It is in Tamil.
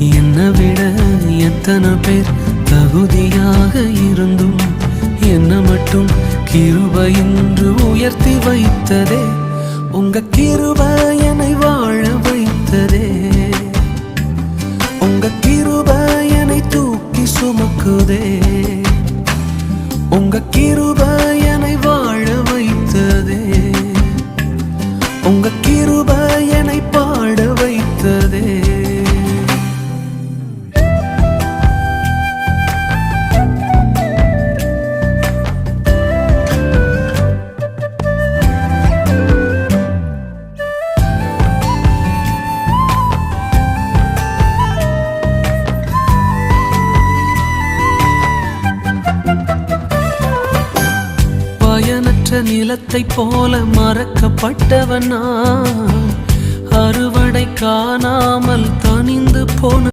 என்னை விட எத்தனை பேர் தகுதியாக இருந்தும் என்ன மட்டும் கிருபை என்று உயர்த்தி வைத்ததே. உங்க கிருபை என்னை வாழ வைத்ததே. உங்க கிருபை என்னை தூக்கி சுமக்குதே. உங்க கிருபை என்னை வாழ வைத்ததே. உங்க கிருபை என்னை பாட வைத்ததே. பயனற்ற நிலத்தை போல மறக்கப்பட்டவன் நான், அறுவடை காணாமல் தனிந்து போன